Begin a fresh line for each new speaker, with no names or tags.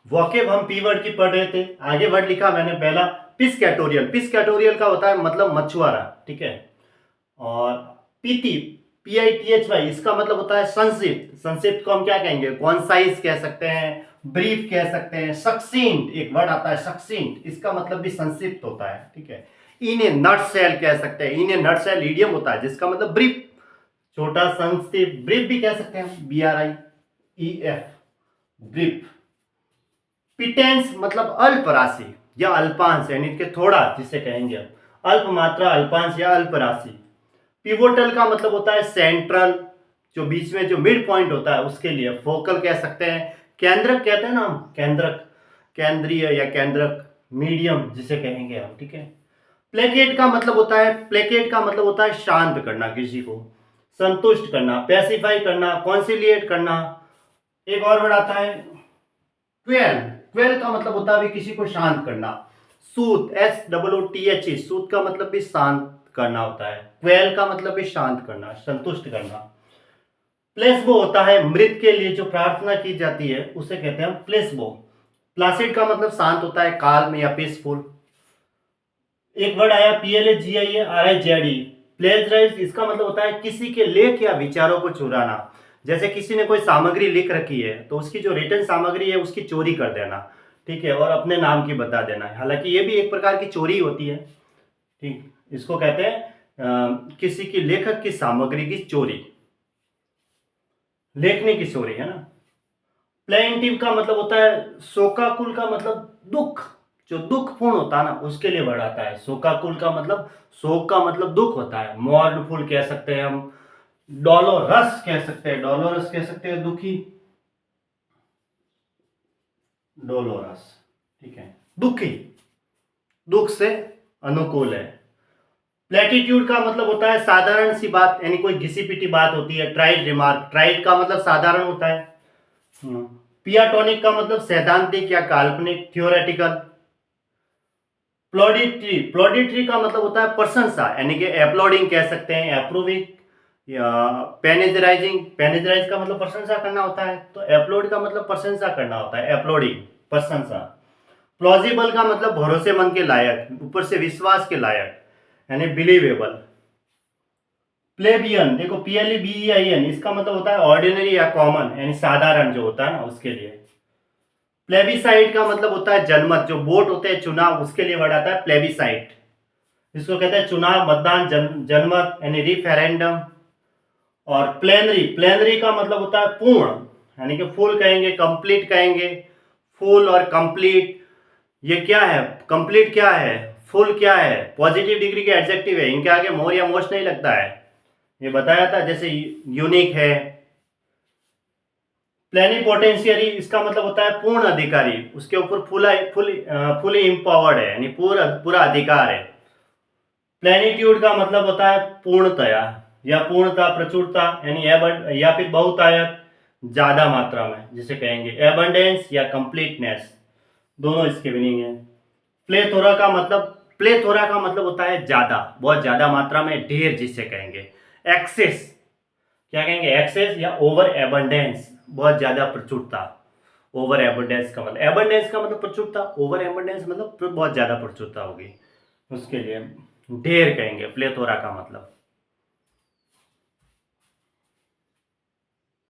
Vocab हम P word की पढ़ रहे थे, आगे वर्ड लिखा मैंने पहला पिस्कैटोरियल। पिस्कैटोरियल का होता है मतलब मछुआरा, ठीक है। और पीटी, PITHY, इसका मतलब होता है संक्षिप्त। संक्षिप्त को हम क्या कहेंगे, कॉन्साइज कह सकते हैं, ब्रीफ कह सकते हैं, सक्सींट एक वर्ड आता है सक्सींट, इसका मतलब भी संक्षिप्त होता है, ठीक है। इन ए नटशेल कह सकते हैं, इन ए नटशेल ईडियम होता है जिसका मतलब ब्रीफ, छोटा संक्षिप्त, ब्रीफ भी कह सकते हैं, BRIEF, ब्रीफ। पिटेंस मतलब अल्प राशि या अल्पांश, यानी कि थोड़ा जिसे कहेंगे हम, अल्प मात्रा, अल्पांश या अल्प राशि। पिवोटल का मतलब होता है सेंट्रल, जो बीच में जो मिड पॉइंट होता है उसके लिए। फोकल कह सकते हैं, केंद्रक कहते हैं ना हम, केंद्रक, केंद्रीय या केंद्रक, मीडियम जिसे कहेंगे हम, ठीक है। प्लेकेट का मतलब होता है, प्लेकेट का मतलब होता है शांत करना, किसी को संतुष्ट करना, पैसिफाई करना, कॉन्सिलिएट करना। एक और वर्ड आता है क्वेल। क्वेल का मतलब होता है भी किसी को शांत करना। सूत, SOOTH, सूत का मतलब भी शांत करना होता है। क्वेल का मतलब भी शांत करना, संतुष्ट करना। प्लेसबो होता है मृत के लिए जो प्रार्थना की जाती है, उसे कहते हैं प्लेसबो। प्लासिड का मतलब शांत होता है, काल्म या पीसफुल। एक वर्ड आया PLAGIARIZED, प्लेजराइज, इसका मतलब होता है किसी के लेख या विचारों को चुराना। जैसे किसी ने कोई सामग्री लिख रखी है तो उसकी जो रिटर्न सामग्री है उसकी चोरी कर देना, ठीक है, और अपने नाम की बता देना। हालांकि ये भी एक प्रकार की चोरी होती है, ठीक, इसको कहते हैं किसी की लेखक की सामग्री की चोरी, लेखनी की चोरी, है ना। प्लेंटिव का मतलब होता है, शोकाकुल का मतलब दुख, जो दुखपूर्ण होता है ना उसके लिए वर्ड आता है। शोकाकुल का मतलब, शोक का मतलब दुख होता है। मोurnफुल कह सकते हैं हम, डोलोरस कह सकते हैं, डोलोरस कह सकते हैं दुखी, डोलोरस, ठीक है, दुखी, दुख से अनुकूल है। प्लेटिट्यूड का मतलब होता है साधारण सी बात, यानी कोई घिसी पिटी बात होती है। ट्राइड रिमार्क, ट्राइड का मतलब साधारण होता है। पियाटोनिक का मतलब सैद्धांतिक या काल्पनिक, थियोरेटिकल। प्लॉडिट्री, प्लॉडिट्री का मतलब होता है प्रशंसा, यानी कि एप्लॉडिंग कह सकते हैं, अप्रूविंग या पेनेजराइजिंग। पेनेजराइज का मतलब प्रशंसा करना होता है, तो एप्लॉड का मतलब प्रशंसा करना होता है, एप्लॉडिंग, प्रशंसा। प्लॉजिबल का मतलब भरोसेमंद के लायक, ऊपर से विश्वास के लायक, यानी बिलीवेबल। प्लेबियन, देखो PLEBEIN, इसका मतलब होता है ऑर्डिनरी या कॉमन, यानी साधारण जो होता है ना उसके लिए। प्लेबिसाइड का मतलब होता है जनमत, जो वोट होते हैं चुनाव, उसके लिए वर्ड आता है प्लेबिसाइड, इसको कहते हैं चुनाव, मतदान, जनमत, यानी रिफरेंडम। और प्लेनरी, प्लेनरी का मतलब होता है पूर्ण, यानी कि फुल कहेंगे, कंप्लीट कहेंगे। फुल और कंप्लीट, ये क्या है, कंप्लीट क्या है, फुल क्या है, पॉजिटिव डिग्री के एडजेक्टिव है, इनके आगे मोर या मोस्ट नहीं लगता है, ये बताया था। जैसे यूनिक है। प्लेनिपोटेंशियरी, इसका मतलब होता है पूर्ण अधिकारी, उसके ऊपर फुली एम्पावर्ड है, यानी पूरा पूरा अधिकार है। प्लेनिट्यूड का मतलब होता है पूर्णतया या पूर्णता, प्रचुरता, यानी या फिर बहुतायत, ज्यादा मात्रा में जिसे कहेंगे। एबंडेंस या कंप्लीटनेस, दोनों इसके मीनिंग है। प्लेथोरा का मतलब होता है ज्यादा, बहुत ज्यादा मात्रा में, ढेर जिसे कहेंगे। एक्सेस, क्या कहेंगे, एक्सेस या ओवर एबंडेंस, बहुत ज्यादा प्रचुरता। ओवर एबंडेंस का मतलब प्रचुरता, ओवर एबंडेंस मतलब बहुत ज्यादा प्रचुरता होगी, उसके लिए ढेर कहेंगे प्लेथोरा का मतलब।